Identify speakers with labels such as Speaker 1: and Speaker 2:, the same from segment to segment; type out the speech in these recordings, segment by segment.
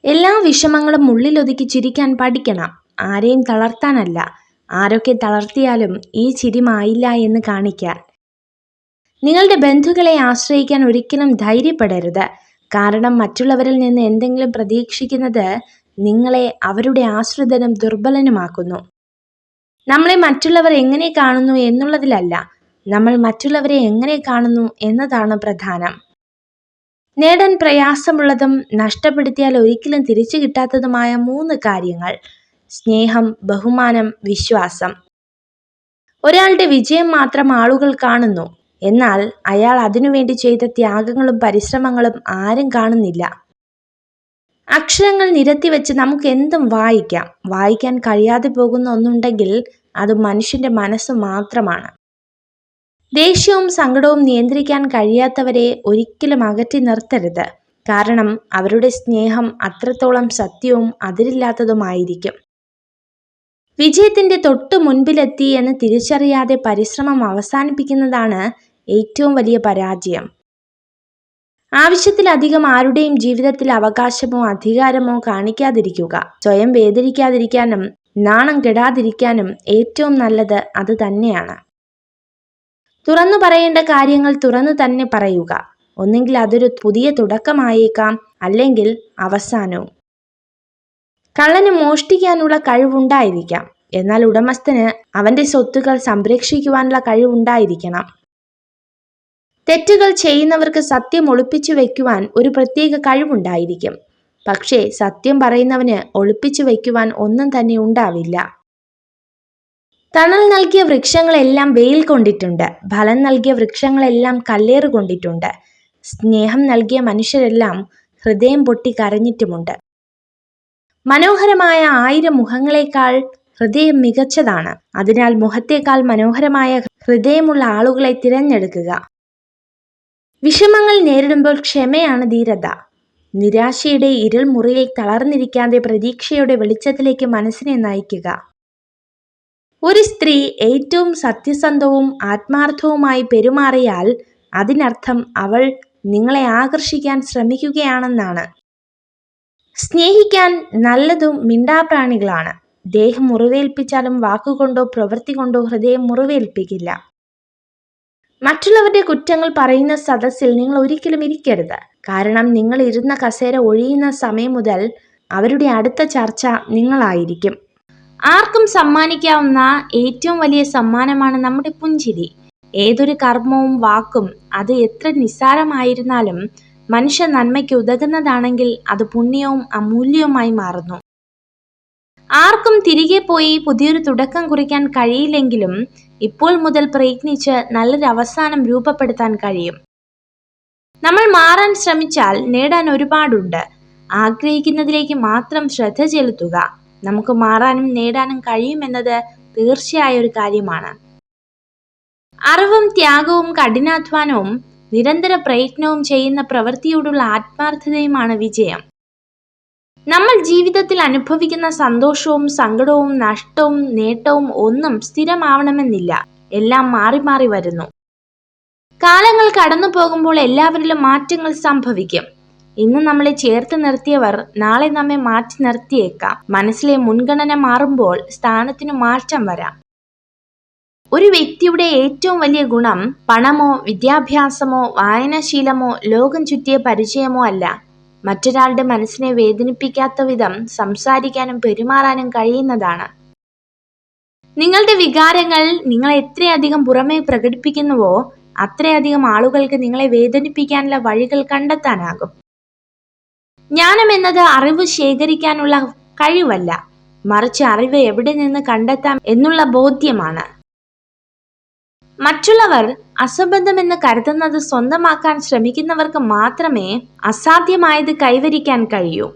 Speaker 1: എല്ലാ വിഷമങ്ങളും ഉള്ളിലൊതുക്കി ചിരിക്കാൻ പഠിക്കണം. ആരെയും തളർത്താനല്ല, ആരൊക്കെ തളർത്തിയാലും ഈ ചിരി മായില്ല എന്ന് കാണിക്കാൻ. നിങ്ങളുടെ ബന്ധുക്കളെ ആശ്രയിക്കാൻ ഒരിക്കലും ധൈര്യപ്പെടരുത്. കാരണം മറ്റുള്ളവരിൽ നിന്ന് എന്തെങ്കിലും പ്രതീക്ഷിക്കുന്നത് നിങ്ങളെ അവരുടെ ആശ്രിതനും ദുർബലനുമാക്കുന്നു. നമ്മളെ മറ്റുള്ളവർ എങ്ങനെ കാണുന്നു എന്നുള്ളതിലല്ല, നമ്മൾ മറ്റുള്ളവരെ എങ്ങനെ കാണുന്നു എന്നതാണ് പ്രധാനം. നേടാൻ പ്രയാസമുള്ളതും നഷ്ടപ്പെടുത്തിയാൽ ഒരിക്കലും തിരിച്ചു കിട്ടാത്തതുമായ 3 കാര്യങ്ങൾ: സ്നേഹം, ബഹുമാനം, വിശ്വാസം. ഒരാളുടെ വിജയം മാത്രം ആളുകൾ കാണുന്നു, എന്നാൽ അയാൾ അതിനുവേണ്ടി ചെയ്ത ത്യാഗങ്ങളും പരിശ്രമങ്ങളും ആരും കാണുന്നില്ല. അക്ഷരങ്ങൾ നിരത്തിവെച്ച് നമുക്ക് എന്തും വായിക്കാം. വായിക്കാൻ കഴിയാതെ പോകുന്ന ഒന്നുണ്ടെങ്കിൽ അത് മനുഷ്യന്റെ മനസ്സ് മാത്രമാണ്. ദേഷ്യവും സങ്കടവും നിയന്ത്രിക്കാൻ കഴിയാത്തവരെ ഒരിക്കലും അകറ്റി നിർത്തരുത്. കാരണം അവരുടെ സ്നേഹം അത്രത്തോളം സത്യവും അതിരില്ലാത്തതുമായിരിക്കും. വിജയത്തിന്റെ തൊട്ടു മുൻപിലെത്തി എന്ന് തിരിച്ചറിയാതെ പരിശ്രമം അവസാനിപ്പിക്കുന്നതാണ് ഏറ്റവും വലിയ പരാജയം. ആവശ്യത്തിലധികം ആരുടെയും ജീവിതത്തിൽ അവകാശമോ അധികാരമോ കാണിക്കാതിരിക്കുക. സ്വയം വേദനിക്കാതിരിക്കാനും നാണം കെടാതിരിക്കാനും ഏറ്റവും നല്ലത് അത് തന്നെയാണ്. തുറന്നു പറയേണ്ട കാര്യങ്ങൾ തുറന്നു തന്നെ പറയുക. ഒന്നെങ്കിൽ അതൊരു പുതിയ തുടക്കമായേക്കാം, അല്ലെങ്കിൽ അവസാനവും. കള്ളന് മോഷ്ടിക്കാനുള്ള കഴിവുണ്ടായിരിക്കാം, എന്നാൽ ഉടമസ്ഥന് അവന്റെ സ്വത്തുക്കൾ സംരക്ഷിക്കുവാനുള്ള കഴിവുണ്ടായിരിക്കണം. തെറ്റുകൾ ചെയ്യുന്നവർക്ക് സത്യം ഒളിപ്പിച്ചു വെക്കുവാൻ ഒരു പ്രത്യേക കഴിവുണ്ടായിരിക്കും. പക്ഷേ സത്യം പറയുന്നവന് ഒളിപ്പിച്ചു വെക്കുവാൻ ഒന്നും തന്നെ ഉണ്ടാവില്ല. തണൽ നൽകിയ വൃക്ഷങ്ങളെല്ലാം വെയിൽ കൊണ്ടിട്ടുണ്ട്. ഫലം നൽകിയ വൃക്ഷങ്ങളെല്ലാം കല്ലേറ് കൊണ്ടിട്ടുണ്ട്. സ്നേഹം നൽകിയ മനുഷ്യരെല്ലാം ഹൃദയം പൊട്ടി കരഞ്ഞിട്ടുമുണ്ട്. മനോഹരമായ 1000 മുഖങ്ങളെക്കാൾ ഹൃദയം മികച്ചതാണ്. അതിനാൽ മുഖത്തേക്കാൾ മനോഹരമായ ഹൃദയമുള്ള ആളുകളെ തിരഞ്ഞെടുക്കുക. വിഷമങ്ങൾ നേരിടുമ്പോൾ ക്ഷമയാണ് ധീരത. നിരാശയുടെ ഇരുൾ മുറിയിൽ തളർന്നിരിക്കാതെ പ്രതീക്ഷയുടെ വെളിച്ചത്തിലേക്ക് മനസ്സിനെ നയിക്കുക. ഒരു സ്ത്രീ ഏറ്റവും സത്യസന്ധവും ആത്മാർത്ഥവുമായി പെരുമാറിയാൽ അതിനർത്ഥം അവൾ നിങ്ങളെ ആകർഷിക്കാൻ ശ്രമിക്കുകയാണെന്നാണ്. സ്നേഹിക്കാൻ നല്ലതും മിണ്ടാപ്രാണികളാണ്. ദേഹം മുറിവേൽപ്പിച്ചാലും വാക്കുകൊണ്ടോ പ്രവൃത്തി കൊണ്ടോ ഹൃദയം മുറിവേൽപ്പിക്കില്ല. മറ്റുള്ളവരുടെ കുറ്റങ്ങൾ പറയുന്ന സദസ്സിൽ നിങ്ങൾ ഒരിക്കലും ഇരിക്കരുത്. കാരണം നിങ്ങൾ ഇരുന്ന കസേര ഒഴിയുന്ന സമയം മുതൽ അവരുടെ അടുത്ത ചർച്ച നിങ്ങളായിരിക്കും. ആർക്കും സമ്മാനിക്കാവുന്ന ഏറ്റവും വലിയ സമ്മാനമാണ് നമ്മുടെ പുഞ്ചിരി. ഏതൊരു കർമ്മവും വാക്കും അത് എത്ര നിസ്സാരമായിരുന്നാലും മനുഷ്യ നന്മയ്ക്ക് ഉതകുന്നതാണെങ്കിൽ അത് പുണ്യവും അമൂല്യവുമായി മാറുന്നു. ആർക്കും തിരികെ പോയി പുതിയൊരു തുടക്കം കുറിക്കാൻ കഴിയില്ലെങ്കിലും ഇപ്പോൾ മുതൽ പ്രയത്നിച്ച് നല്ലൊരു അവസാനം രൂപപ്പെടുത്താൻ കഴിയും. നമ്മൾ മാറാൻ ശ്രമിച്ചാൽ നേടാൻ ഒരുപാടുണ്ട്. ആഗ്രഹിക്കുന്നതിലേക്ക് മാത്രം ശ്രദ്ധ ചെലുത്തുക. നമുക്ക് മാറാനും നേടാനും കഴിയുമെന്നത് തീർച്ചയായ ഒരു കാര്യമാണ്. അറിവും ത്യാഗവും കഠിനാധ്വാനവും നിരന്തര പ്രയത്നവും ചെയ്യുന്ന പ്രവൃത്തിയോടുള്ള ആത്മാർത്ഥതയുമാണ് വിജയം. നമ്മൾ ജീവിതത്തിൽ അനുഭവിക്കുന്ന സന്തോഷവും സങ്കടവും നഷ്ടവും നേട്ടവും ഒന്നും സ്ഥിരമാവണമെന്നില്ല. എല്ലാം മാറി മാറി വരുന്നു. കാലങ്ങൾ കടന്നു പോകുമ്പോൾ എല്ലാവരിലും മാറ്റങ്ങൾ സംഭവിക്കും. ഇന്ന് നമ്മളെ ചേർത്ത് നിർത്തിയവർ നാളെ നമ്മെ മാറ്റി നിർത്തിയേക്കാം. മനസ്സിലെ മുൻഗണന മാറുമ്പോൾ സ്ഥാനത്തിനു മാറ്റം വരാം. ഒരു വ്യക്തിയുടെ ഏറ്റവും വലിയ ഗുണം പണമോ വിദ്യാഭ്യാസമോ വായനാശീലമോ ലോകം ചുറ്റിയ പരിചയമോ അല്ല. മറ്റൊരാളുടെ മനസ്സിനെ വേദനിപ്പിക്കാത്ത വിധം സംസാരിക്കാനും പെരുമാറാനും കഴിയുന്നതാണ്. നിങ്ങളുടെ വികാരങ്ങൾ നിങ്ങൾ എത്രയധികം പുറമേ പ്രകടിപ്പിക്കുന്നുവോ അത്രയധികം ആളുകൾക്ക് നിങ്ങളെ വേദനിപ്പിക്കാനുള്ള വഴികൾ കണ്ടെത്താനാകും. ജ്ഞാനം എന്നത് അറിവ് ശേഖരിക്കാനുള്ള കഴിവല്ല, മറിച്ച് അറിവ് എവിടെ നിന്ന് കണ്ടെത്താം എന്നുള്ള ബോധ്യമാണ്. മറ്റുള്ളവർ അസംബന്ധമെന്ന് കരുതുന്നത് സ്വന്തമാക്കാൻ ശ്രമിക്കുന്നവർക്ക് മാത്രമേ അസാധ്യമായത് കൈവരിക്കാൻ കഴിയൂ.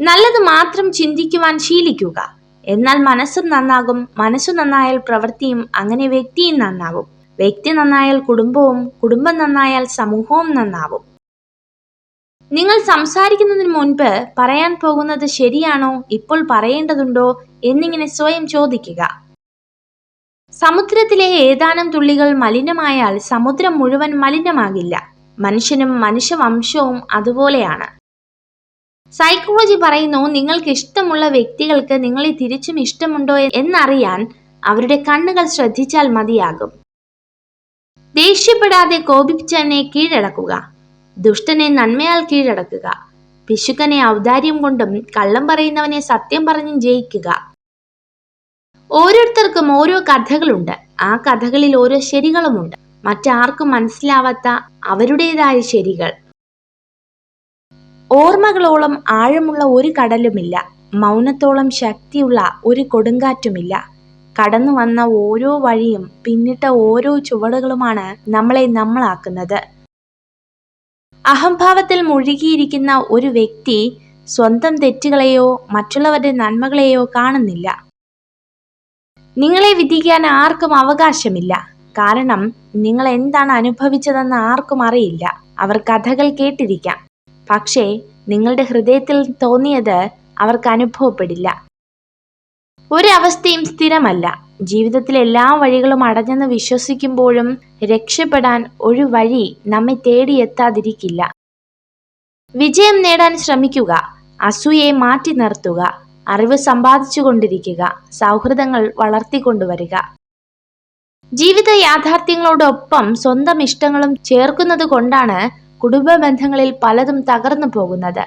Speaker 1: നല്ലത് മാത്രം ചിന്തിക്കുവാൻ ശീലിക്കുക. എന്നാൽ മനസ്സും നന്നാകും. മനസ്സു നന്നായാൽ പ്രവൃത്തിയും, അങ്ങനെ വ്യക്തിയും നന്നാവും. വ്യക്തി നന്നായാൽ കുടുംബവും, കുടുംബം നന്നായാൽ സമൂഹവും നന്നാവും. നിങ്ങൾ സംസാരിക്കുന്നതിന് മുൻപ് പറയാൻ പോകുന്നത് ശരിയാണോ, ഇപ്പോൾ പറയേണ്ടതുണ്ടോ എന്നിങ്ങനെ സ്വയം ചോദിക്കുക. സമുദ്രത്തിലെ ഏതാനും തുള്ളികൾ മലിനമായാൽ സമുദ്രം മുഴുവൻ മലിനമാകില്ല. മനുഷ്യനും മനുഷ്യവംശവും അതുപോലെയാണ്. സൈക്കോളജി പറയുന്നു, നിങ്ങൾക്ക് ഇഷ്ടമുള്ള വ്യക്തികൾക്ക് നിങ്ങളെ തിരിച്ചും ഇഷ്ടമുണ്ടോ എന്നറിയാൻ അവരുടെ കണ്ണുകൾ ശ്രദ്ധിച്ചാൽ മതിയാകും. ദേഷ്യപ്പെടാതെ കോപിച്ചവനെ കീഴടക്കുക, ദുഷ്ടനെ നന്മയാൽ കീഴടക്കുക, പിശുക്കനെ ഔദാര്യം കൊണ്ടും കള്ളം പറയുന്നവനെ സത്യം പറഞ്ഞും ജയിക്കുക. ഓരോരുത്തർക്കും ഓരോ കഥകളുണ്ട്. ആ കഥകളിൽ ഓരോ ശരികളുമുണ്ട്, മറ്റാർക്കും മനസ്സിലാവാത്ത അവരുടേതായ ശരികൾ. ഓർമ്മകളോളം ആഴമുള്ള ഒരു കടലുമില്ല, മൗനത്തോളം ശക്തിയുള്ള ഒരു കൊടുങ്കാറ്റുമില്ല. കടന്നു വന്ന ഓരോ വഴിയും പിന്നിട്ട ഓരോ ചുവടുകളുമാണ് നമ്മളെ നമ്മളാക്കുന്നത്. അഹംഭാവത്തിൽ മുഴുകിയിരിക്കുന്ന ഒരു വ്യക്തി സ്വന്തം തെറ്റുകളെയോ മറ്റുള്ളവരുടെ നന്മകളെയോ കാണുന്നില്ല. നിങ്ങളെ വിധിക്കാൻ ആർക്കും അവകാശമില്ല, കാരണം നിങ്ങൾ എന്താണ് അനുഭവിച്ചതെന്ന് ആർക്കും അറിയില്ല. അവർ കഥകൾ കേട്ടിരിക്കാം, പക്ഷേ നിങ്ങളുടെ ഹൃദയത്തിൽ തോന്നിയത് അവർക്ക് അനുഭവപ്പെടില്ല. ഒരവസ്ഥയും സ്ഥിരമല്ല. ജീവിതത്തിലെ എല്ലാ വഴികളും അടഞ്ഞെന്ന് വിശ്വസിക്കുമ്പോഴും രക്ഷപ്പെടാൻ ഒരു വഴി നമ്മെ തേടിയെത്താതിരിക്കില്ല. വിജയം നേടാൻ ശ്രമിക്കുക, അസൂയയെ മാറ്റി നിർത്തുക, അറിവ് സമ്പാദിച്ചു കൊണ്ടിരിക്കുക, സൗഹൃദങ്ങൾ വളർത്തിക്കൊണ്ടുവരിക. ജീവിത യാഥാർത്ഥ്യങ്ങളോടൊപ്പം സ്വന്തം ഇഷ്ടങ്ങളും ചേർക്കുന്നത് കൊണ്ടാണ് കുടുംബ ബന്ധങ്ങളിൽ പലതും തകർന്നു പോകുന്നത്.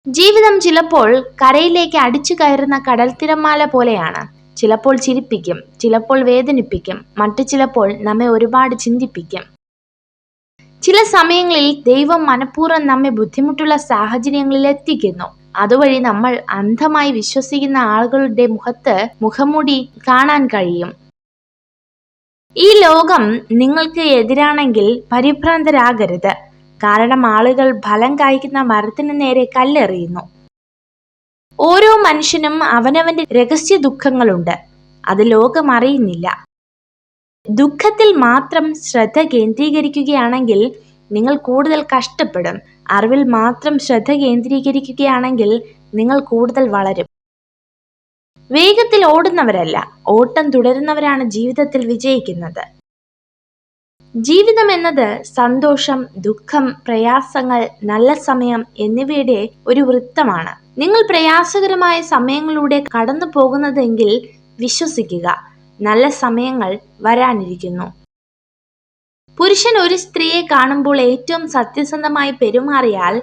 Speaker 1: ജീവിതം ചിലപ്പോൾ കരയിലേക്ക് അടിച്ചു കയറുന്ന കടൽ തിരമാല പോലെയാണ്. ചിലപ്പോൾ ചിരിപ്പിക്കും, ചിലപ്പോൾ വേദനിപ്പിക്കും, മറ്റു ചിലപ്പോൾ നമ്മെ ഒരുപാട് ചിന്തിപ്പിക്കും. ചില സമയങ്ങളിൽ ദൈവം മനഃപൂർവ്വം നമ്മെ ബുദ്ധിമുട്ടുള്ള സാഹചര്യങ്ങളിൽ എത്തിക്കുന്നു. അതുവഴി നമ്മൾ അന്ധമായി വിശ്വസിക്കുന്ന ആളുകളുടെ മുഖത്ത് മുഖംമൂടി കാണാൻ കഴിയും. ഈ ലോകം നിങ്ങൾക്ക് എതിരാണെങ്കിൽ പരിഭ്രാന്തരാകരുത്, കാരണം ആളുകൾ ഫലം കായ്ക്കുന്ന മരത്തിന് നേരെ കല്ലെറിയുന്നു. ഓരോ മനുഷ്യനും അവനവന്റെ രഹസ്യ ദുഃഖങ്ങളുണ്ട്, അത് ലോകം അറിയുന്നില്ല. ദുഃഖത്തിൽ മാത്രം ശ്രദ്ധ കേന്ദ്രീകരിക്കുകയാണെങ്കിൽ നിങ്ങൾ കൂടുതൽ കഷ്ടപ്പെടും. അറിവിൽ മാത്രം ശ്രദ്ധ കേന്ദ്രീകരിക്കുകയാണെങ്കിൽ നിങ്ങൾ കൂടുതൽ വളരും. വേഗത്തിൽ ഓടുന്നവരല്ല, ഓട്ടം തുടരുന്നവരാണ് ജീവിതത്തിൽ വിജയിക്കുന്നത്. ജീവിതം എന്നത് സന്തോഷം, ദുഃഖം, പ്രയാസങ്ങൾ, നല്ല സമയം എന്നിവയുടെ ഒരു വൃത്തമാണ്. നിങ്ങൾ പ്രയാസകരമായ സമയങ്ങളിലൂടെ കടന്നു പോകുന്നതെങ്കിൽ വിശ്വസിക്കുക, നല്ല സമയങ്ങൾ വരാനിരിക്കുന്നു. പുരുഷൻ ഒരു സ്ത്രീയെ കാണുമ്പോൾ ഏറ്റവും സത്യസന്ധമായി പെരുമാറിയാൽ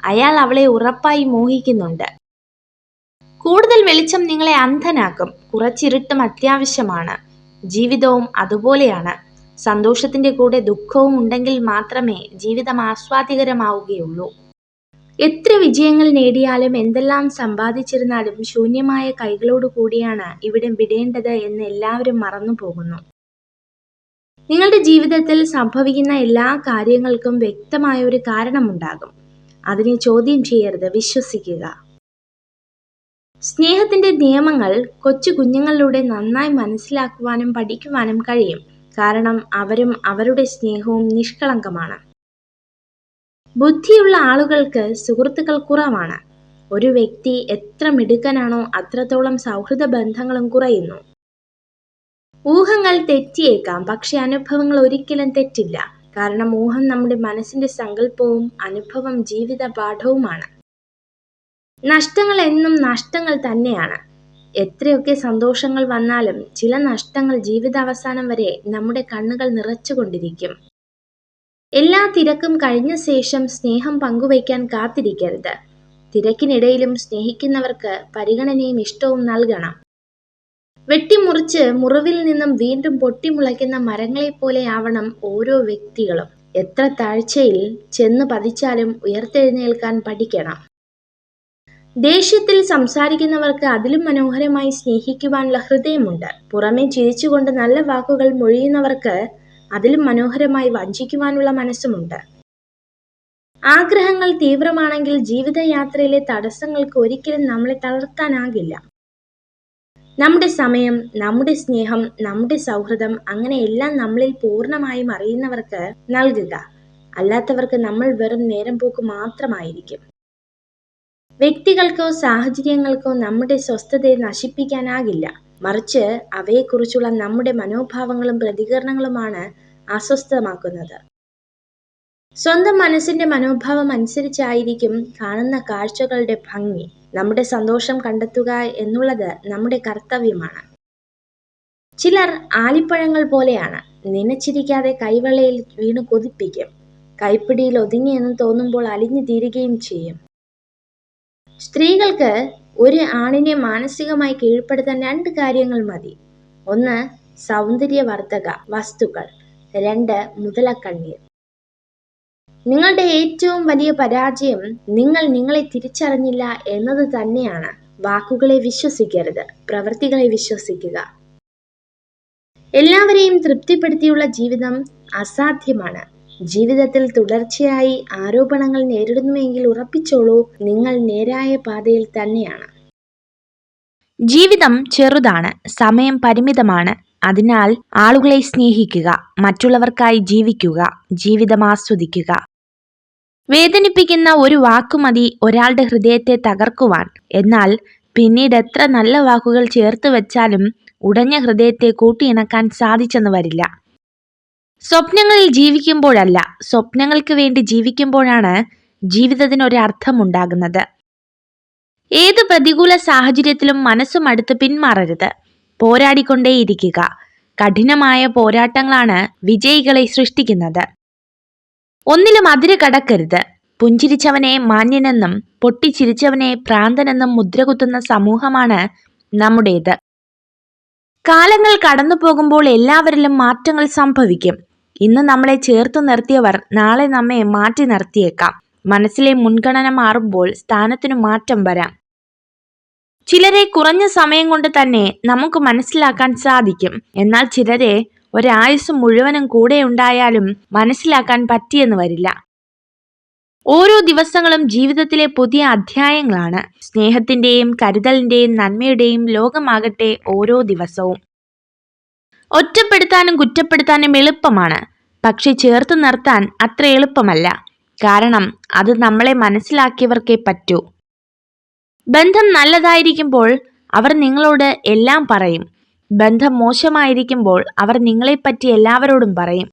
Speaker 1: അയാൾ അവളെ ഉറപ്പായി മോഹിക്കുന്നുണ്ട്. കൂടുതൽ വെളിച്ചം നിങ്ങളെ അന്ധനാക്കും, കുറച്ചിരുട്ടും അത്യാവശ്യമാണ്. ജീവിതവും അതുപോലെയാണ്. സന്തോഷത്തിന്റെ കൂടെ ദുഃഖവും ഉണ്ടെങ്കിൽ മാത്രമേ ജീവിതം ആസ്വാദികരമാവുകയുള്ളൂ. എത്ര വിജയങ്ങൾ നേടിയാലും എന്തെല്ലാം സമ്പാദിച്ചിരുന്നാലും ശൂന്യമായ കൈകളോട് കൂടിയാണ് ഇവിടെ വിടേണ്ടത് എന്ന് എല്ലാവരും മറന്നു പോകുന്നു. നിങ്ങളുടെ ജീവിതത്തിൽ സംഭവിക്കുന്ന എല്ലാ കാര്യങ്ങൾക്കും വ്യക്തമായ ഒരു കാരണമുണ്ടാകും. അതിനെ ചോദ്യം ചെയ്യരുത്, വിശ്വസിക്കുക. സ്നേഹത്തിന്റെ നിയമങ്ങൾ കൊച്ചു കുഞ്ഞുങ്ങളിലൂടെ നന്നായി മനസ്സിലാക്കുവാനും പഠിക്കുവാനും കഴിയും, കാരണം അവരും അവരുടെ സ്നേഹവും നിഷ്കളങ്കമാണ്. ബുദ്ധിയുള്ള ആളുകൾക്ക് സുഹൃത്തുക്കൾ കുറവാണ്. ഒരു വ്യക്തി എത്ര മിടുക്കനാണോ അത്രത്തോളം സൗഹൃദ ബന്ധങ്ങളും കുറയുന്നു. ഊഹങ്ങൾ തെറ്റിയേക്കാം, പക്ഷെ അനുഭവങ്ങൾ ഒരിക്കലും തെറ്റില്ല, കാരണം ഊഹം നമ്മുടെ മനസ്സിന്റെ സങ്കല്പവും അനുഭവം ജീവിത പാഠവുമാണ്. നഷ്ടങ്ങൾ എന്നും നഷ്ടങ്ങൾ തന്നെയാണ്. എത്രയൊക്കെ സന്തോഷങ്ങൾ വന്നാലും ചില നഷ്ടങ്ങൾ ജീവിതാവസാനം വരെ നമ്മുടെ കണ്ണുകൾ നിറച്ചുകൊണ്ടിരിക്കും. എല്ലാ തിരക്കും കഴിഞ്ഞ ശേഷം സ്നേഹം പങ്കുവയ്ക്കാൻ കാത്തിരിക്കരുത്. തിരക്കിനിടയിലും സ്നേഹിക്കുന്നവർക്ക് പരിഗണനയും ഇഷ്ടവും നൽകണം. വെട്ടിമുറിച്ച് മുറിവിൽ നിന്നും വീണ്ടും പൊട്ടിമുളയ്ക്കുന്ന മരങ്ങളെ പോലെ ആവണം ഓരോ വ്യക്തികളും. എത്ര താഴ്ചയിൽ ചെന്ന് പതിച്ചാലും ഉയർത്തെഴുന്നേൽക്കാൻ പഠിക്കണം. ദേഷ്യത്തിൽ സംസാരിക്കുന്നവർക്ക് അതിലും മനോഹരമായി സ്നേഹിക്കുവാനുള്ള ഹൃദയമുണ്ട്. പുറമെ ചിരിച്ചുകൊണ്ട് നല്ല വാക്കുകൾ മൊഴിയുന്നവർക്ക് അതിലും മനോഹരമായി വഞ്ചിക്കുവാനുള്ള മനസ്സുമുണ്ട്. ആഗ്രഹങ്ങൾ തീവ്രമാണെങ്കിൽ ജീവിതയാത്രയിലെ തടസ്സങ്ങൾക്ക് ഒരിക്കലും നമ്മളെ തളർത്താനാകില്ല. നമ്മുടെ സമയം, നമ്മുടെ സ്നേഹം, നമ്മുടെ സൗഹൃദം, അങ്ങനെ എല്ലാം നമ്മളിൽ പൂർണ്ണമായും അറിയുന്നവർക്ക് നൽകുക. അല്ലാത്തവർക്ക് നമ്മൾ വെറും നേരം പോക്ക് മാത്രമായിരിക്കും. വ്യക്തികൾക്കോ സാഹചര്യങ്ങൾക്കോ നമ്മുടെ സ്വസ്ഥതയെ നശിപ്പിക്കാനാകില്ല, മറിച്ച് അവയെക്കുറിച്ചുള്ള നമ്മുടെ മനോഭാവങ്ങളും പ്രതികരണങ്ങളുമാണ് അസ്വസ്ഥമാക്കുന്നത്. സ്വന്തം മനസ്സിന്റെ മനോഭാവം അനുസരിച്ചായിരിക്കും കാണുന്ന കാഴ്ചകളുടെ ഭംഗി. നമ്മുടെ സന്തോഷം കണ്ടെത്തുക എന്നുള്ളത് നമ്മുടെ കർത്തവ്യമാണ്. ചിലർ ആലിപ്പഴങ്ങൾ പോലെയാണ്, നനച്ചിരിക്കാതെ കൈവെള്ളയിൽ വീണ് കൊതിപ്പിക്കും. കൈപ്പിടിയിൽ ഒതുങ്ങിയെന്ന് തോന്നുമ്പോൾ അലിഞ്ഞു തീരുകയും ചെയ്യും. സ്ത്രീകൾക്ക് ഒരു ആണിനെ മാനസികമായി കീഴ്പ്പെടുത്താൻ 2 കാര്യങ്ങൾ മതി. 1 സൗന്ദര്യവർദ്ധക വസ്തുക്കൾ, 2 മുതലക്കണ്ണീർ. നിങ്ങളുടെ ഏറ്റവും വലിയ പരാജയം നിങ്ങൾ നിങ്ങളെ തിരിച്ചറിഞ്ഞില്ല എന്നത് തന്നെയാണ്. വാക്കുകളെ വിശ്വസിക്കരുത്, പ്രവൃത്തികളെ വിശ്വസിക്കുക. എല്ലാവരെയും തൃപ്തിപ്പെടുത്തിയുള്ള ജീവിതം അസാധ്യമാണ്. ജീവിതത്തിൽ തുടർച്ചയായി ആരോപണങ്ങൾ നേരിടുന്നുവെങ്കിൽ ഉറപ്പിച്ചോളൂ, നിങ്ങൾ നേരായ പാതയിൽ തന്നെയാണ്. ജീവിതം ചെറുതാണ്, സമയം പരിമിതമാണ്. അതിനാൽ ആളുകളെ സ്നേഹിക്കുക, മറ്റുള്ളവർക്കായി ജീവിക്കുക, ജീവിതം ആസ്വദിക്കുക. വേദനിപ്പിക്കുന്ന ഒരു വാക്കുമതി ഒരാളുടെ ഹൃദയത്തെ തകർക്കുവാൻ. എന്നാൽ പിന്നീട് എത്ര നല്ല വാക്കുകൾ ചേർത്ത് വെച്ചാലും ഉടഞ്ഞ ഹൃദയത്തെ കൂട്ടിയിണക്കാൻ സാധിച്ചെന്ന് വരില്ല. സ്വപ്നങ്ങളിൽ ജീവിക്കുമ്പോഴല്ല, സ്വപ്നങ്ങൾക്ക് വേണ്ടി ജീവിക്കുമ്പോഴാണ് ജീവിതത്തിന് ഒരു അർത്ഥമുണ്ടാകുന്നത്. ഏത് പ്രതികൂല സാഹചര്യത്തിലും മനസ്സും അടുത്ത് പിന്മാറരുത്. പോരാടിക്കൊണ്ടേയിരിക്കുക. കഠിനമായ പോരാട്ടങ്ങളാണ് വിജയികളെ സൃഷ്ടിക്കുന്നത്. ഒന്നിലും അതിര് കടക്കരുത്. പുഞ്ചിരിച്ചവനെ മാന്യനെന്നും പൊട്ടിച്ചിരിച്ചവനെ ഭ്രാന്തനെന്നും മുദ്രകുത്തുന്ന സമൂഹമാണ് നമ്മുടേത്. കാലങ്ങൾ കടന്നു പോകുമ്പോൾ എല്ലാവരിലും മാറ്റങ്ങൾ സംഭവിക്കും. ഇന്ന് നമ്മളെ ചേർത്തു നിർത്തിയവർ നാളെ നമ്മെ മാറ്റി നിർത്തിയേക്കാം. മനസ്സിലെ മുൻഗണന മാറുമ്പോൾ സ്ഥാനത്തിനു മാറ്റം വരാം. ചിലരെ കുറഞ്ഞ സമയം കൊണ്ട് തന്നെ നമുക്ക് മനസ്സിലാക്കാൻ സാധിക്കും. എന്നാൽ ചിലരെ ഒരായുസ് മുഴുവനും കൂടെ ഉണ്ടായാലും മനസ്സിലാക്കാൻ പറ്റിയെന്ന് വരില്ല. ഓരോ ദിവസങ്ങളും ജീവിതത്തിലെ പുതിയ അധ്യായങ്ങളാണ്. സ്നേഹത്തിന്റെയും കരുതലിന്റെയും നന്മയുടെയും ലോകമാകട്ടെ ഓരോ ദിവസവും. ഒറ്റപ്പെടുത്താനും കുറ്റപ്പെടുത്താനും എളുപ്പമാണ്, പക്ഷെ ചേർത്ത് നിർത്താൻ അത്ര എളുപ്പമല്ല. കാരണം അത് നമ്മളെ മനസ്സിലാക്കിയവർക്കേ പറ്റൂ. ബന്ധം നല്ലതായിരിക്കുമ്പോൾ അവർ നിങ്ങളോട് എല്ലാം പറയും. ബന്ധം മോശമായിരിക്കുമ്പോൾ അവർ നിങ്ങളെപ്പറ്റി എല്ലാവരോടും പറയും.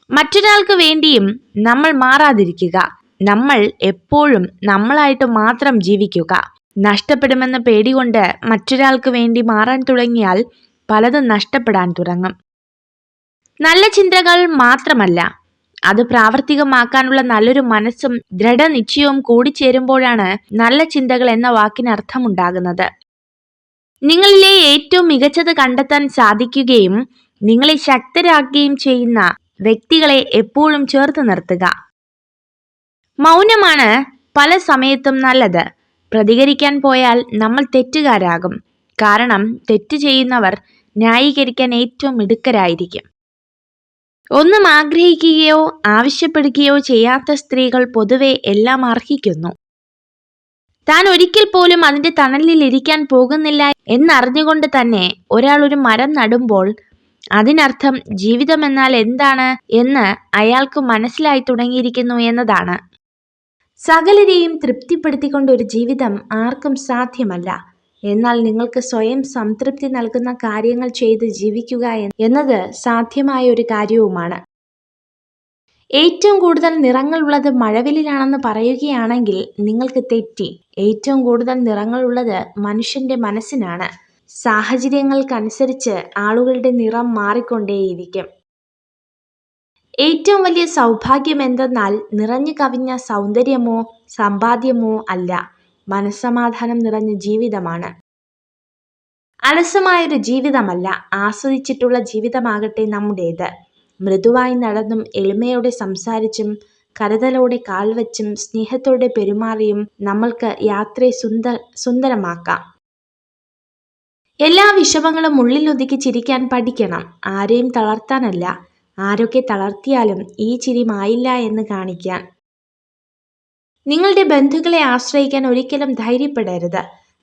Speaker 1: മറ്റൊരാൾക്ക് വേണ്ടിയും നമ്മൾ മാറാതിരിക്കുക. നമ്മൾ എപ്പോഴും നമ്മളായിട്ട് മാത്രം ജീവിക്കുക. നഷ്ടപ്പെടുമെന്ന പേടികൊണ്ട് മറ്റൊരാൾക്ക് വേണ്ടി മാറാൻ തുടങ്ങിയാൽ പലതും നഷ്ടപ്പെടാൻ തുടങ്ങും. നല്ല ചിന്തകൾ മാത്രമല്ല, അത് പ്രാവർത്തികമാക്കാനുള്ള നല്ലൊരു മനസ്സും ദൃഢനിശ്ചയവും കൂടിച്ചേരുമ്പോഴാണ് നല്ല ചിന്തകൾ എന്ന വാക്കിന് അർത്ഥമുണ്ടാകുന്നത്. നിങ്ങളിലെ ഏറ്റവും മികച്ചത് കണ്ടെത്താൻ സാധിക്കുകയും നിങ്ങളെ ശക്തരാക്കുകയും ചെയ്യുന്ന വ്യക്തികളെ എപ്പോഴും ചേർത്ത് നിർത്തുക. മൗനമാണ് പല സമയത്തും നല്ലത്. പ്രതികരിക്കാൻ പോയാൽ നമ്മൾ തെറ്റുകാരാകും. കാരണം തെറ്റ് ചെയ്യുന്നവർ ന്യായീകരിക്കാൻ ഏറ്റവും മിടുക്കരായിരിക്കും. ഒന്നും ആഗ്രഹിക്കുകയോ ആവശ്യപ്പെടുകയോ ചെയ്യാത്ത സ്ത്രീകൾ പൊതുവെ എല്ലാം അർഹിക്കുന്നു. താൻ ഒരിക്കൽ പോലും അതിന്റെ തണലിൽ ഇരിക്കാൻ പോകുന്നില്ല എന്നറിഞ്ഞുകൊണ്ട് തന്നെ ഒരാൾ ഒരു മരം നടുമ്പോൾ അതിനർത്ഥം ജീവിതം എന്നാൽ എന്താണ് എന്ന് അയാൾക്ക് മനസ്സിലായി തുടങ്ങിയിരിക്കുന്നു എന്നതാണ്. സകലരെയും തൃപ്തിപ്പെടുത്തിക്കൊണ്ട് ഒരു ജീവിതം ആർക്കും സാധ്യമല്ല. എന്നാൽ നിങ്ങൾക്ക് സ്വയം സംതൃപ്തി നൽകുന്ന കാര്യങ്ങൾ ചെയ്ത് ജീവിക്കുക എന്നത് സാധ്യമായ ഒരു കാര്യവുമാണ്. ഏറ്റവും കൂടുതൽ നിറങ്ങളുള്ളത് മഴവില്ലാണെന്ന് പറയുകയാണെങ്കിൽ നിങ്ങൾക്ക് തെറ്റി. ഏറ്റവും കൂടുതൽ നിറങ്ങളുള്ളത് മനുഷ്യന്റെ മനസ്സിനാണ്. സാഹചര്യങ്ങൾക്കനുസരിച്ച് ആളുകളുടെ നിറം മാറിക്കൊണ്ടേയിരിക്കും. ഏറ്റവും വലിയ സൗഭാഗ്യം എന്തെന്നാൽ നിറഞ്ഞു കവിഞ്ഞ സൗന്ദര്യമോ സമ്പാദ്യമോ അല്ല, മനസ്സമാധാനം നിറഞ്ഞ ജീവിതമാണ്. അലസമായൊരു ജീവിതമല്ല, ആസ്വദിച്ചിട്ടുള്ള ജീവിതമാകട്ടെ നമ്മുടേത്. മൃദുവായി നടന്നും എളിമയോടെ സംസാരിച്ചും കരുതലോടെ കാൽവച്ചും സ്നേഹത്തോടെ പെരുമാറിയും നമ്മൾക്ക് യാത്രയെ സുന്ദരമാക്കാം. എല്ലാ വിഷമങ്ങളും ഉള്ളിലൊതുക്കി ചിരിക്കാൻ പഠിക്കണം. ആരെയും തളർത്താനല്ല, ആരൊക്കെ തളർത്തിയാലും ഈ ചിരി മായില്ല എന്ന് കാണിക്കാൻ. നിങ്ങളുടെ ബന്ധുക്കളെ ആശ്രയിക്കാൻ ഒരിക്കലും ധൈര്യപ്പെടരുത്.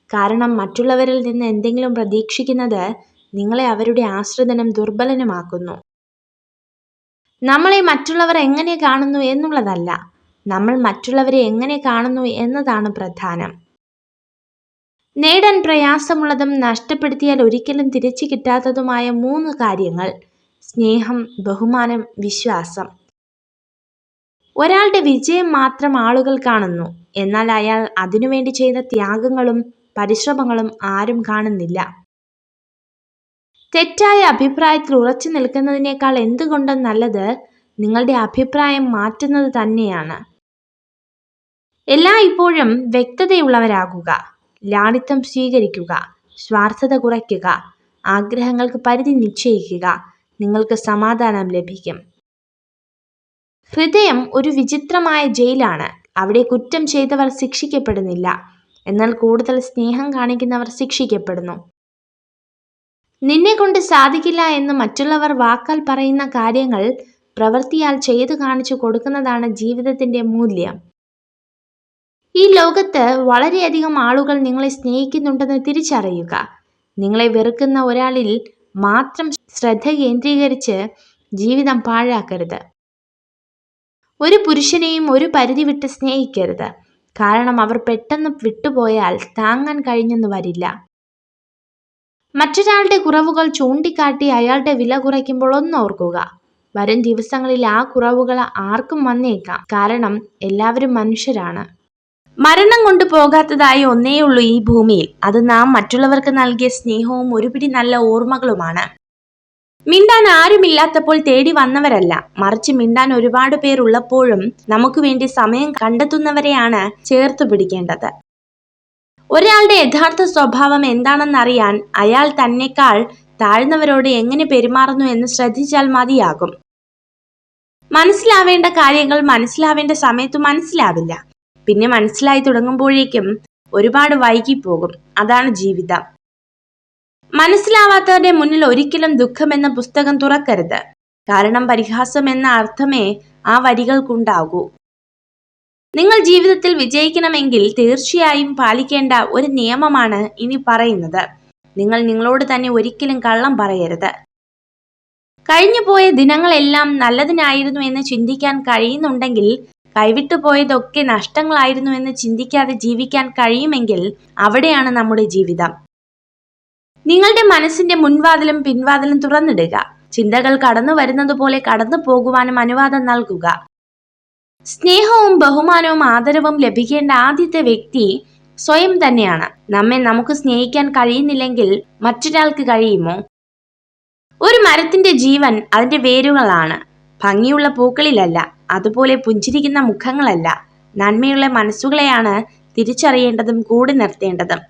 Speaker 1: കാരണം മറ്റുള്ളവരിൽ നിന്ന് എന്തെങ്കിലും പ്രതീക്ഷിക്കുന്നത് നിങ്ങളെ അവരുടെ ആശ്രിതനും ദുർബലനുമാക്കുന്നു. നമ്മളെ മറ്റുള്ളവർ എങ്ങനെ കാണുന്നു എന്നുള്ളതല്ല, നമ്മൾ മറ്റുള്ളവരെ എങ്ങനെ കാണുന്നു എന്നതാണ് പ്രധാനം. നേടാൻ പ്രയാസമുള്ളതും നഷ്ടപ്പെടുത്തിയാൽ ഒരിക്കലും തിരിച്ചു കിട്ടാത്തതുമായ 3 കാര്യങ്ങൾ: സ്നേഹം, ബഹുമാനം, വിശ്വാസം. ഒരാളുടെ വിജയം മാത്രം ആളുകൾ കാണുന്നു, എന്നാൽ അയാൾ അതിനുവേണ്ടി ചെയ്ത ത്യാഗങ്ങളും പരിശ്രമങ്ങളും ആരും കാണുന്നില്ല. തെറ്റായ അഭിപ്രായത്തിൽ ഉറച്ചു നിൽക്കുന്നതിനേക്കാൾ എന്തുകൊണ്ടും നല്ലത് നിങ്ങളുടെ അഭിപ്രായം മാറ്റുന്നത് തന്നെയാണ്. എല്ലായ്പ്പോഴും വ്യക്തതയുള്ളവരാകുക, ലാളിത്യം സ്വീകരിക്കുക, സ്വാർത്ഥത കുറയ്ക്കുക, ആഗ്രഹങ്ങൾക്ക് പരിധി നിശ്ചയിക്കുക. നിങ്ങൾക്ക് സമാധാനം ലഭിക്കും. ഹൃദയം ഒരു വിചിത്രമായ ജയിലാണ്. അവിടെ കുറ്റം ചെയ്തവർ ശിക്ഷിക്കപ്പെടുന്നില്ല, എന്നാൽ കൂടുതൽ സ്നേഹം കാണിക്കുന്നവർ ശിക്ഷിക്കപ്പെടുന്നു. നിന്നെ കൊണ്ട് സാധിക്കില്ല എന്ന് മറ്റുള്ളവർ വാക്കാൽ പറയുന്ന കാര്യങ്ങൾ പ്രവൃത്തിയാൽ ചെയ്തു കാണിച്ചു കൊടുക്കുന്നതാണ് ജീവിതത്തിന്റെ മൂല്യം. ഈ ലോകത്ത് വളരെയധികം ആളുകൾ നിങ്ങളെ സ്നേഹിക്കുന്നുണ്ടെന്ന് തിരിച്ചറിയുക. നിങ്ങളെ വെറുക്കുന്ന ഒരാളിൽ മാത്രം ശ്രദ്ധ കേന്ദ്രീകരിച്ച് ജീവിതം പാഴാക്കരുത്. ഒരു പുരുഷനെയും ഒരു പരിധി വിട്ട് സ്നേഹിക്കരുത്. കാരണം അവർ പെട്ടെന്ന് വിട്ടുപോയാൽ താങ്ങാൻ കഴിഞ്ഞെന്ന് വരില്ല. മറ്റൊരാളുടെ കുറവുകൾ ചൂണ്ടിക്കാട്ടി അയാളുടെ വില കുറയ്ക്കുമ്പോൾ ഒന്നോർക്കുക, വരും ദിവസങ്ങളിൽ ആ കുറവുകൾ ആർക്കും വന്നേക്കാം. കാരണം എല്ലാവരും മനുഷ്യരാണ്. മരണം കൊണ്ട് പോകാത്തതായി ഒന്നേയുള്ളൂ ഈ ഭൂമിയിൽ. അത് നാം മറ്റുള്ളവർക്ക് നൽകിയ സ്നേഹവും ഒരുപിടി നല്ല ഓർമ്മകളുമാണ്. മിണ്ടാൻ ആരുമില്ലാത്തപ്പോൾ തേടി വന്നവരല്ല, മറിച്ച് മിണ്ടാൻ ഒരുപാട് പേരുള്ളപ്പോഴും നമുക്ക് വേണ്ടി സമയം കണ്ടെത്തുന്നവരെയാണ് ചേർത്ത് പിടിക്കേണ്ടത്. ഒരാളുടെ യഥാർത്ഥ സ്വഭാവം എന്താണെന്നറിയാൻ അയാൾ തന്നെക്കാൾ താഴ്ന്നവരോട് എങ്ങനെ പെരുമാറുന്നു എന്ന് ശ്രദ്ധിച്ചാൽ മതിയാകും. മനസ്സിലാവേണ്ട കാര്യങ്ങൾ മനസ്സിലാവേണ്ട സമയത്ത് മനസ്സിലാവില്ല. പിന്നെ മനസ്സിലായി തുടങ്ങുമ്പോഴേക്കും ഒരുപാട് വൈകിപ്പോകും. അതാണ് ജീവിതം. മനസ്സിലാവാത്തവരുടെ മുന്നിൽ ഒരിക്കലും ദുഃഖം എന്ന പുസ്തകം തുറക്കരുത്. കാരണം പരിഹാസം എന്ന അർത്ഥമേ ആ വരികൾക്കുണ്ടാകൂ. നിങ്ങൾ ജീവിതത്തിൽ വിജയിക്കണമെങ്കിൽ തീർച്ചയായും പാലിക്കേണ്ട ഒരു നിയമമാണ് ഇനി പറയുന്നത്. നിങ്ങൾ നിങ്ങളോട് തന്നെ ഒരിക്കലും കള്ളം പറയരുത്. കഴിഞ്ഞുപോയ ദിനങ്ങളെല്ലാം നല്ലതിനായിരുന്നു എന്ന് ചിന്തിക്കാൻ കഴിയുന്നുണ്ടെങ്കിൽ, കൈവിട്ടു പോയതൊക്കെ നഷ്ടങ്ങളായിരുന്നു എന്ന് ചിന്തിക്കാതെ ജീവിക്കാൻ കഴിയുമെങ്കിൽ അവിടെയാണ് നമ്മുടെ ജീവിതം. നിങ്ങളുടെ മനസ്സിന്റെ മുൻവാതിലും പിൻവാതിലും തുറന്നിടുക. ചിന്തകൾ കടന്നു വരുന്നത് പോലെ കടന്നു പോകുവാനും അനുവാദം നൽകുക. സ്നേഹവും ബഹുമാനവും ആദരവും ലഭിക്കേണ്ട ആദ്യത്തെ വ്യക്തി സ്വയം തന്നെയാണ്. നമ്മെ നമുക്ക് സ്നേഹിക്കാൻ കഴിയുന്നില്ലെങ്കിൽ മറ്റൊരാൾക്ക് കഴിയുമോ? ഒരു മരത്തിന്റെ ജീവൻ അതിന്റെ വേരുകളാണ്. ഭംഗിയുള്ള പൂക്കളിലല്ല, അതുപോലെ പുഞ്ചിരിക്കുന്ന മുഖങ്ങളല്ല, നന്മയുള്ള മനസ്സുകളെയാണ് തിരിച്ചറിയേണ്ടതും കൂടി നിർത്തേണ്ടതും.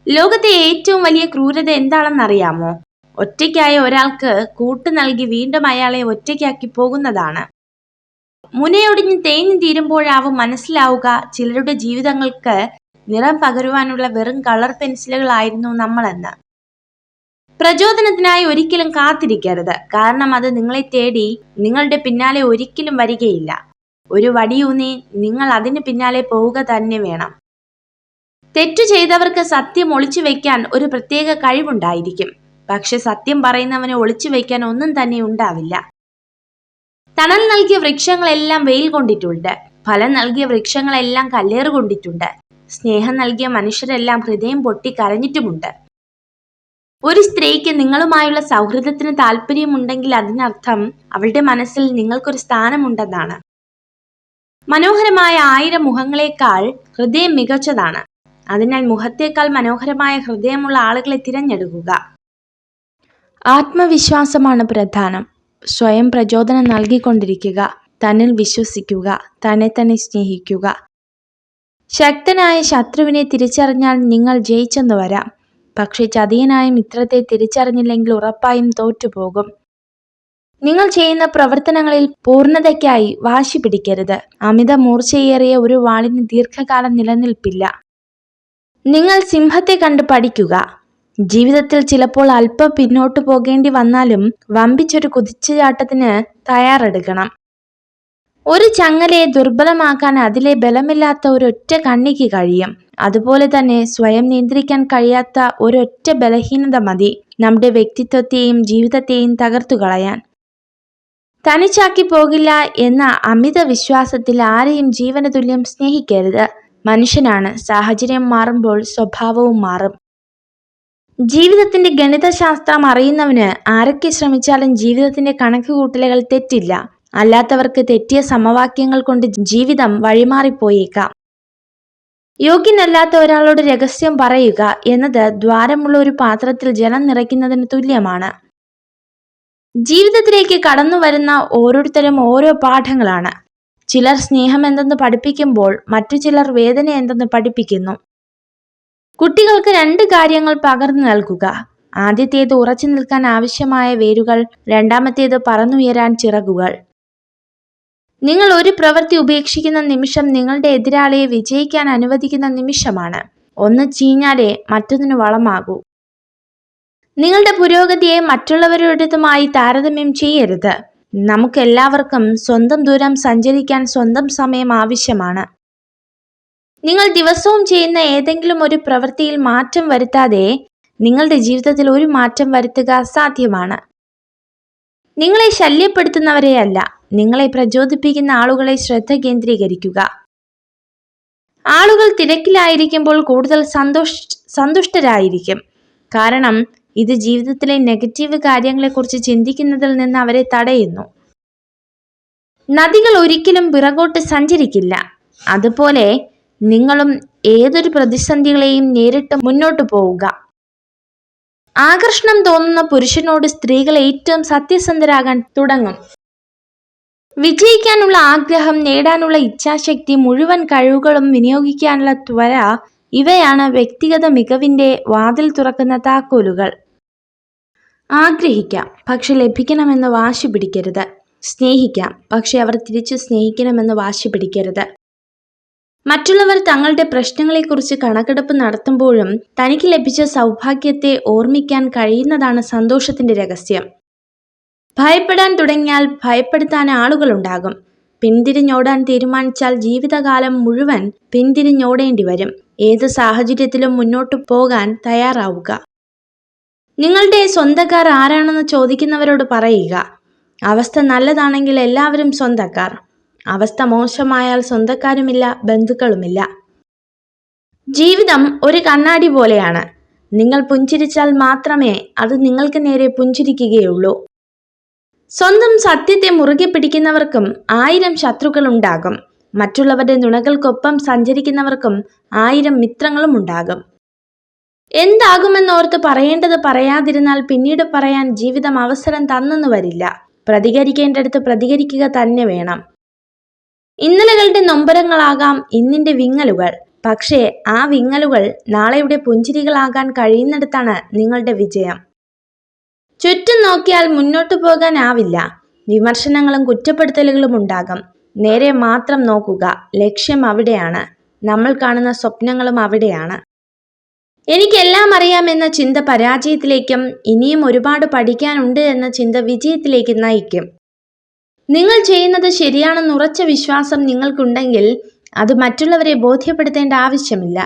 Speaker 1: ലോകത്തെ ഏറ്റവും വലിയ ക്രൂരത എന്താണെന്നറിയാമോ? ഒറ്റയ്ക്കായ ഒരാൾക്ക് കൂട്ടു നൽകി വീണ്ടും അയാളെ ഒറ്റയ്ക്കാക്കി പോകുന്നതാണ്. മുനയൊടിഞ്ഞ് തേഞ്ഞു തീരുമ്പോഴാവും മനസ്സിലാവുക ചിലരുടെ ജീവിതങ്ങൾക്ക് നിറം പകരുവാനുള്ള വെറും കളർ പെൻസിലുകളായിരുന്നു നമ്മളെന്ന്. പ്രചോദനത്തിനായി ഒരിക്കലും കാത്തിരിക്കരുത്. കാരണം അത് നിങ്ങളെ തേടി നിങ്ങളുടെ പിന്നാലെ ഒരിക്കലും വരികയില്ല. ഒരു വടിയൂന്നി നിങ്ങൾ അതിന് പിന്നാലെ പോവുക തന്നെ വേണം. തെറ്റു ചെയ്തവർക്ക് സത്യം ഒളിച്ചു വയ്ക്കാൻ ഒരു പ്രത്യേക കഴിവുണ്ടായിരിക്കും. പക്ഷെ സത്യം പറയുന്നവന് ഒളിച്ചു വയ്ക്കാൻ ഒന്നും തന്നെ ഉണ്ടാവില്ല. തണൽ നൽകിയ വൃക്ഷങ്ങളെല്ലാം വെയിൽ കൊണ്ടിട്ടുണ്ട്. ഫലം നൽകിയ വൃക്ഷങ്ങളെല്ലാം കല്ലേറ് കൊണ്ടിട്ടുണ്ട്. സ്നേഹം നൽകിയ മനുഷ്യരെല്ലാം ഹൃദയം പൊട്ടി കരഞ്ഞിട്ടുമുണ്ട്. ഒരു സ്ത്രീക്ക് നിങ്ങളുമായുള്ള സൗഹൃദത്തിന് താല്പര്യമുണ്ടെങ്കിൽ അതിനർത്ഥം അവളുടെ മനസ്സിൽ നിങ്ങൾക്കൊരു സ്ഥാനമുണ്ടെന്നാണ്. മനോഹരമായ 1000 മുഖങ്ങളെക്കാൾ ഹൃദയം മികച്ചതാണ്. അതിനാൽ മുഖത്തേക്കാൾ മനോഹരമായ ഹൃദയമുള്ള ആളുകളെ തിരഞ്ഞെടുക്കുക. ആത്മവിശ്വാസമാണ് പ്രധാനം. സ്വയം പ്രചോദനം നൽകിക്കൊണ്ടിരിക്കുക. തന്നിൽ വിശ്വസിക്കുക. തന്നെ തന്നെ സ്നേഹിക്കുക. ശക്തനായ ശത്രുവിനെ തിരിച്ചറിഞ്ഞാൽ നിങ്ങൾ ജയിച്ചെന്ന് വരാം. പക്ഷെ ചതിയനായ മിത്രത്തെ തിരിച്ചറിഞ്ഞില്ലെങ്കിൽ ഉറപ്പായും തോറ്റുപോകും. നിങ്ങൾ ചെയ്യുന്ന പ്രവർത്തനങ്ങളിൽ പൂർണ്ണതയ്ക്കായി വാശി പിടിക്കരുത്. അമിത മൂർച്ചയേറിയ ഒരു വാളിന് ദീർഘകാലം നിലനിൽപ്പില്ല. നിങ്ങൾ സിംഹത്തെ കണ്ട് പഠിക്കുക. ജീവിതത്തിൽ ചിലപ്പോൾ അല്പം പിന്നോട്ടു പോകേണ്ടി വന്നാലും വമ്പിച്ചൊരു കുതിച്ചുചാട്ടത്തിന് തയ്യാറെടുക്കണം. ഒരു ചങ്ങലയെ ദുർബലമാക്കാൻ അതിലെ ബലമില്ലാത്ത ഒരൊറ്റ കണ്ണിക്ക് കഴിയും. അതുപോലെ തന്നെ സ്വയം നിയന്ത്രിക്കാൻ കഴിയാത്ത ഒരൊറ്റ ബലഹീനത മതി നമ്മുടെ വ്യക്തിത്വത്തെയും ജീവിതത്തെയും തകർത്തു കളയാൻ. തനിച്ചാക്കി പോകില്ല എന്ന അമിത വിശ്വാസത്തിൽ ആരെയും ജീവന തുല്യം സ്നേഹിക്കരുത്. മനുഷ്യനാണ്. സാഹചര്യം മാറുമ്പോൾ സ്വഭാവവും മാറും. ജീവിതത്തിന്റെ ഗണിതശാസ്ത്രം അറിയുന്നവന് ആരൊക്കെ ശ്രമിച്ചാലും ജീവിതത്തിന്റെ കണക്കുകൂട്ടലുകൾ തെറ്റില്ല. അല്ലാത്തവർക്ക് തെറ്റിയ സമവാക്യങ്ങൾ കൊണ്ട് ജീവിതം വഴിമാറിപ്പോയേക്കാം. യോഗ്യനല്ലാത്ത ഒരാളോട് രഹസ്യം പറയുക എന്നത് ദ്വാരമുള്ള ഒരു പാത്രത്തിൽ ജലം നിറയ്ക്കുന്നതിന് തുല്യമാണ്. ജീവിതത്തിലേക്ക് കടന്നു വരുന്ന ഓരോരുത്തരും ഓരോ പാഠങ്ങളാണ്. ചിലർ സ്നേഹം എന്തെന്ന് പഠിപ്പിക്കുമ്പോൾ മറ്റു ചിലർ വേദന എന്തെന്ന് പഠിപ്പിക്കുന്നു. കുട്ടികൾക്ക് 2 കാര്യങ്ങൾ പകർന്നു നൽകുക. ആദ്യത്തേത് ഉറച്ചു നിൽക്കാൻ ആവശ്യമായ വേരുകൾ, രണ്ടാമത്തേത് പറന്നുയരാൻ ചിറകുകൾ. നിങ്ങൾ ഒരു പ്രവൃത്തി ഉപേക്ഷിക്കുന്ന നിമിഷം നിങ്ങളുടെ എതിരാളിയെ വിജയിക്കാൻ അനുവദിക്കുന്ന നിമിഷമാണ്. ഒന്ന് ചീഞ്ഞാലേ മറ്റൊന്നിന് വളമാകൂ. നിങ്ങളുടെ പുരോഗതിയെ മറ്റുള്ളവരുടേതുമായി താരതമ്യം ചെയ്യരുത്. നമുക്കെല്ലാവർക്കും സ്വന്തം ദൂരം സഞ്ചരിക്കാൻ സ്വന്തം സമയം ആവശ്യമാണ്. നിങ്ങൾ ദിവസവും ചെയ്യുന്ന ഏതെങ്കിലും ഒരു പ്രവൃത്തിയിൽ മാറ്റം വരുത്താതെ നിങ്ങളുടെ ജീവിതത്തിൽ ഒരു മാറ്റം വരുത്തുക അസാധ്യമാണ്. നിങ്ങളെ ശല്യപ്പെടുത്തുന്നവരെയല്ല, നിങ്ങളെ പ്രചോദിപ്പിക്കുന്ന ആളുകളെ ശ്രദ്ധ കേന്ദ്രീകരിക്കുക. ആളുകൾ തിരക്കിലായിരിക്കുമ്പോൾ കൂടുതൽ സന്തുഷ്ടരായിരിക്കും. കാരണം ഇത് ജീവിതത്തിലെ നെഗറ്റീവ് കാര്യങ്ങളെക്കുറിച്ച് ചിന്തിക്കുന്നതിൽ നിന്ന് അവരെ തടയുന്നു. നദികൾ ഒരിക്കലും പിറകോട്ട് സഞ്ചരിക്കില്ല. അതുപോലെ നിങ്ങളും ഏതൊരു പ്രതിസന്ധികളെയും നേരിട്ട് മുന്നോട്ട് പോവുക. ആകർഷണം തോന്നുന്ന പുരുഷനോട് സ്ത്രീകൾ ഏറ്റവും സത്യസന്ധരാകാൻ തുടങ്ങും. വിജയിക്കാനുള്ള ആഗ്രഹം, നേടാനുള്ള ഇച്ഛാശക്തി, മുഴുവൻ കഴിവുകളും വിനിയോഗിക്കാനുള്ള ത്വര, ഇവയാണ് വ്യക്തിഗത മികവിന്റെ വാതിൽ തുറക്കുന്ന താക്കോലുകൾ. ആഗ്രഹിക്കാം, പക്ഷെ ലഭിക്കണമെന്ന് വാശി പിടിക്കരുത്. സ്നേഹിക്കാം, പക്ഷെ അവർ തിരിച്ചു സ്നേഹിക്കണമെന്ന് വാശി പിടിക്കരുത്. മറ്റുള്ളവർ തങ്ങളുടെ പ്രശ്നങ്ങളെക്കുറിച്ച് കണക്കെടുപ്പ് നടത്തുമ്പോഴും തനിക്ക് ലഭിച്ച സൗഭാഗ്യത്തെ ഓർമ്മിക്കാൻ കഴിയുന്നതാണ് സന്തോഷത്തിന്റെ രഹസ്യം. ഭയപ്പെടാൻ തുടങ്ങിയാൽ ഭയപ്പെടുത്താൻ ആളുകളുണ്ടാകും. പിന്തിരിഞ്ഞോടാൻ തീരുമാനിച്ചാൽ ജീവിതകാലം മുഴുവൻ പിന്തിരിഞ്ഞോടേണ്ടി വരും. ഏത് സാഹചര്യത്തിലും മുന്നോട്ടു പോകാൻ തയ്യാറാവുക. നിങ്ങളുടെ സ്വന്തക്കാർ ആരാണെന്ന് ചോദിക്കുന്നവരോട് പറയുക, അവസ്ഥ നല്ലതാണെങ്കിൽ എല്ലാവരും സ്വന്തക്കാർ. അവസ്ഥ മോശമായാൽ സ്വന്തക്കാരുമില്ല, ബന്ധുക്കളുമില്ല. ജീവിതം ഒരു കണ്ണാടി പോലെയാണ്. നിങ്ങൾ പുഞ്ചിരിച്ചാൽ മാത്രമേ അത് നിങ്ങൾക്ക് നേരെ പുഞ്ചിരിക്കുകയുള്ളൂ. സ്വന്തം സത്യത്തെ മുറുകെ പിടിക്കുന്നവർക്കും 1000 ശത്രുക്കൾ ഉണ്ടാകും. മറ്റുള്ളവരുടെ നുണകൾക്കൊപ്പം സഞ്ചരിക്കുന്നവർക്കും 1000 മിത്രങ്ങളും ഉണ്ടാകും. എന്താകുമെന്നോർത്ത് പറയേണ്ടത് പറയാതിരുന്നാൽ പിന്നീട് പറയാൻ ജീവിതം അവസരം തന്നെന്ന് വരില്ല. പ്രതികരിക്കേണ്ടടുത്ത് പ്രതികരിക്കുക തന്നെ വേണം. ഇന്നലകളുടെ നൊമ്പരങ്ങളാകാം ഇന്നിന്റെ വിങ്ങലുകൾ. പക്ഷേ ആ വിങ്ങലുകൾ നാളെയുടെ പുഞ്ചിരികളാകാൻ കഴിയുന്നിടത്താണ് നിങ്ങളുടെ വിജയം. ചുറ്റും നോക്കിയാൽ മുന്നോട്ടു പോകാനാവില്ല. വിമർശനങ്ങളും കുറ്റപ്പെടുത്തലുകളും ഉണ്ടാകും. നേരെ മാത്രം നോക്കുക. ലക്ഷ്യം അവിടെയാണ്. നമ്മൾ കാണുന്ന സ്വപ്നങ്ങളും അവിടെയാണ്. എനിക്കെല്ലാം അറിയാമെന്ന ചിന്ത പരാജയത്തിലേക്കും ഇനിയും ഒരുപാട് പഠിക്കാനുണ്ട് എന്ന ചിന്ത വിജയത്തിലേക്ക് നയിക്കും. നിങ്ങൾ ചെയ്യുന്നത് ശരിയാണെന്ന് ഉറച്ച വിശ്വാസം നിങ്ങൾക്കുണ്ടെങ്കിൽ അത് മറ്റുള്ളവരെ ബോധ്യപ്പെടുത്തേണ്ട ആവശ്യമില്ല.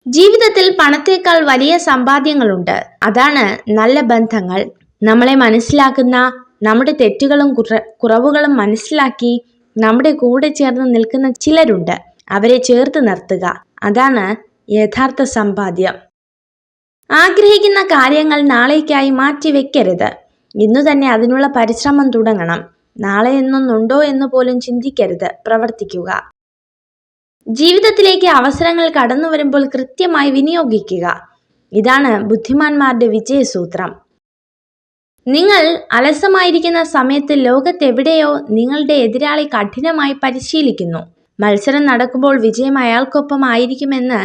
Speaker 1: ജീവിതത്തിൽ പണത്തേക്കാൾ വലിയ സമ്പാദ്യങ്ങളുണ്ട്. അതാണ് നല്ല ബന്ധങ്ങൾ. നമ്മളെ മനസ്സിലാക്കുന്ന, നമ്മുടെ തെറ്റുകളും കുറവുകളും മനസ്സിലാക്കി നമ്മുടെ കൂടെ ചേർന്ന് നിൽക്കുന്ന ചിലരുണ്ട്. അവരെ ചേർത്ത് നിർത്തുക. അതാണ് യഥാർത്ഥ സമ്പാദ്യം. ആഗ്രഹിക്കുന്ന കാര്യങ്ങൾ നാളേക്കായി മാറ്റിവെക്കരുത്. ഇന്നു തന്നെ അതിനുള്ള പരിശ്രമം തുടങ്ങണം. നാളെ എന്നൊന്നുണ്ടോ എന്ന് പോലും ചിന്തിക്കരുത്, പ്രവർത്തിക്കുക. ജീവിതത്തിലേക്ക് അവസരങ്ങൾ കടന്നു വരുമ്പോൾ കൃത്യമായി വിനിയോഗിക്കുക. ഇതാണ് ബുദ്ധിമാന്മാരുടെ വിജയസൂത്രം. നിങ്ങൾ അലസമായിരിക്കുന്ന സമയത്ത് ലോകത്തെവിടെയോ നിങ്ങളുടെ എതിരാളി കഠിനമായി പരിശീലിക്കുന്നു. മത്സരം നടക്കുമ്പോൾ വിജയം അയാൾക്കൊപ്പം ആയിരിക്കുമെന്ന്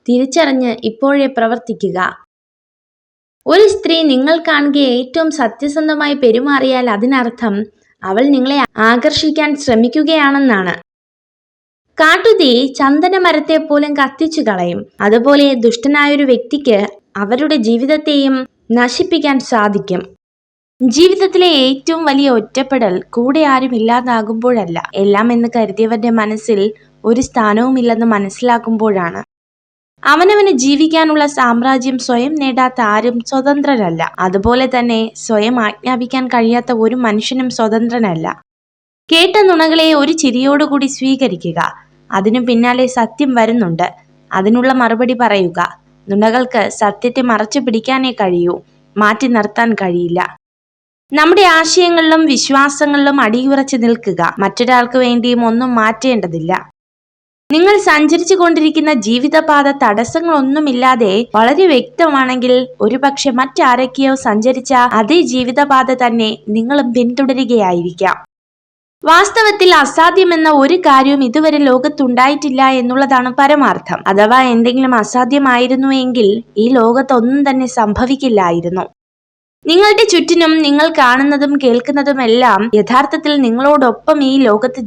Speaker 1: തിരിച്ചറിഞ്ഞ് ഇപ്പോഴേ പ്രവർത്തിക്കുക. ഒരു സ്ത്രീ നിങ്ങൾ കാണുക ഏറ്റവും സത്യസന്ധമായി പെരുമാറിയാൽ അതിനർത്ഥം അവൾ നിങ്ങളെ ആകർഷിക്കാൻ ശ്രമിക്കുകയാണെന്നാണ്. കാട്ടുതീ ചന്ദനമരത്തെ പോലും കത്തിച്ചു കളയും. അതുപോലെ ദുഷ്ടനായൊരു വ്യക്തിക്ക് അവരുടെ ജീവിതത്തെയും നശിപ്പിക്കാൻ സാധിക്കും. ജീവിതത്തിലെ ഏറ്റവും വലിയ ഒറ്റപ്പെടൽ കൂടെ ആരും ഇല്ലാതാകുമ്പോഴല്ല, എല്ലാം എന്ന് കരുതിയവരുടെ മനസ്സിൽ ഒരു സ്ഥാനവുമില്ലെന്ന് മനസ്സിലാക്കുമ്പോഴാണ്. അവനവന് ജീവിക്കാനുള്ള സാമ്രാജ്യം സ്വയം നേടാത്ത ആരും സ്വതന്ത്രരല്ല. അതുപോലെ തന്നെ സ്വയം ആജ്ഞാപിക്കാൻ കഴിയാത്ത ഒരു മനുഷ്യനും സ്വതന്ത്രനല്ല. കേട്ട നുണകളെ ഒരു ചിരിയോടുകൂടി സ്വീകരിക്കുക. അതിനു പിന്നാലെ സത്യം വരുന്നുണ്ട്. അതിനുള്ള മറുപടി പറയുക. നുണകൾക്ക് സത്യത്തെ മറച്ചു പിടിക്കാനേ കഴിയൂ, മാറ്റി നിർത്താൻ കഴിയില്ല. നമ്മുടെ ആശയങ്ങളിലും വിശ്വാസങ്ങളിലും അടിയുറച്ചു നിൽക്കുക. മറ്റൊരാൾക്ക് വേണ്ടിയും ഒന്നും മാറ്റേണ്ടതില്ല. നിങ്ങൾ സഞ്ചരിച്ചു കൊണ്ടിരിക്കുന്ന ജീവിതപാത തടസ്സങ്ങളൊന്നുമില്ലാതെ വളരെ വ്യക്തമാണെങ്കിൽ ഒരുപക്ഷെ മറ്റാരൊക്കെയോ സഞ്ചരിച്ച അതേ ജീവിതപാത തന്നെ നിങ്ങളും പിന്തുടരുകയായിരിക്കാം. വാസ്തവത്തിൽ അസാധ്യമെന്ന ഒരു കാര്യവും ഇതുവരെ ലോകത്തുണ്ടായിട്ടില്ല എന്നുള്ളതാണ് പരമാർത്ഥം. അഥവാ എന്തെങ്കിലും അസാധ്യമായിരുന്നുവെങ്കിൽ ഈ ലോകത്തൊന്നും തന്നെ സംഭവിക്കില്ലായിരുന്നു. നിങ്ങളുടെ ചുറ്റിനും നിങ്ങൾ കാണുന്നതും കേൾക്കുന്നതുമെല്ലാം യഥാർത്ഥത്തിൽ നിങ്ങളോടൊപ്പം ഈ ലോകത്ത്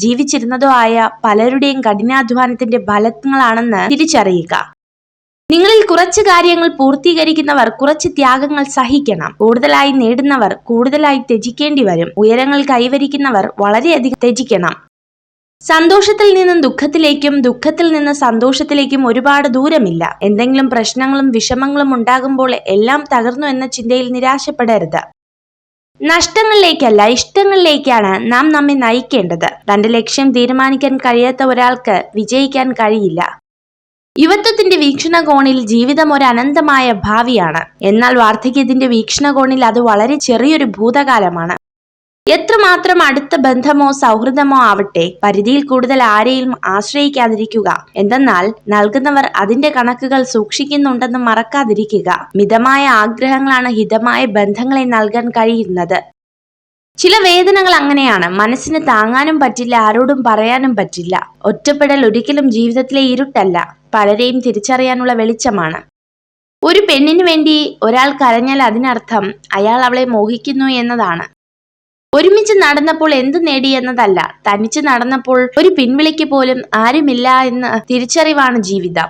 Speaker 1: ജീവിച്ചിരുന്നതോ ആയ പലരുടെയും കഠിനാധ്വാനത്തിന്റെ ഫലങ്ങളാണെന്ന് തിരിച്ചറിയുക. നിങ്ങളിൽ കുറച്ച് കാര്യങ്ങൾ പൂർത്തീകരിക്കുന്നവർ കുറച്ച് ത്യാഗങ്ങൾ സഹിക്കണം. കൂടുതലായി നേടുന്നവർ കൂടുതലായി ത്യജിക്കേണ്ടി വരും. ഉയരങ്ങൾ കൈവരിക്കുന്നവർ വളരെയധികം ത്യജിക്കണം. സന്തോഷത്തിൽ നിന്നും ദുഃഖത്തിലേക്കും ദുഃഖത്തിൽ നിന്ന് സന്തോഷത്തിലേക്കും ഒരുപാട് ദൂരമില്ല. എന്തെങ്കിലും പ്രശ്നങ്ങളും വിഷമങ്ങളും ഉണ്ടാകുമ്പോൾ എല്ലാം തകർന്നു എന്ന ചിന്തയിൽ നിരാശപ്പെടരുത്. നഷ്ടങ്ങളിലേക്കല്ല, ഇഷ്ടങ്ങളിലേക്കാണ് നാം നമ്മെ നയിക്കേണ്ടത്. തന്റെ ലക്ഷ്യം തീരുമാനിക്കാൻ കഴിയാത്ത ഒരാൾക്ക് വിജയിക്കാൻ കഴിയില്ല. യുവത്വത്തിന്റെ വീക്ഷണകോണിൽ ജീവിതം ഒരു അനന്തമായ ഭാവിയാണ്. എന്നാൽ വാർദ്ധക്യത്തിന്റെ വീക്ഷണകോണിൽ അത് വളരെ ചെറിയൊരു ഭൂതകാലമാണ്. എത്രമാത്രം അടുത്ത ബന്ധമോ സൗഹൃദമോ ആവട്ടെ, പരിധിയിൽ കൂടുതൽ ആരെയും ആശ്രയിക്കാതിരിക്കുക. എന്തെന്നാൽ നൽകുന്നവർ അതിന്റെ കണക്കുകൾ സൂക്ഷിക്കുന്നുണ്ടെന്ന് മറക്കാതിരിക്കുക. മിതമായ ആഗ്രഹങ്ങളാണ് ഹിതമായ ബന്ധങ്ങളെ നൽകാൻ കഴിയുന്നത്. ചില വേദനകൾ അങ്ങനെയാണ്. മനസ്സിന് താങ്ങാനും പറ്റില്ല, ആരോടും പറയാനും പറ്റില്ല. ഒറ്റപ്പെടൽ ഒരിക്കലും ജീവിതത്തിലെ ഇരുട്ടല്ല, പലരെയും തിരിച്ചറിയാനുള്ള വെളിച്ചമാണ്. ഒരു പെണ്ണിന് വേണ്ടി ഒരാൾ കരഞ്ഞാൽ അതിനർത്ഥം അയാൾ അവളെ മോഹിക്കുന്നു എന്നതാണ്. ഒരുമിച്ച് നടന്നപ്പോൾ എന്തു നേടി എന്നതല്ല, തനിച്ച് നടന്നപ്പോൾ ഒരു പിൻവിളിക്ക് പോലും ആരുമില്ല എന്ന തിരിച്ചറിവാണ് ജീവിതം.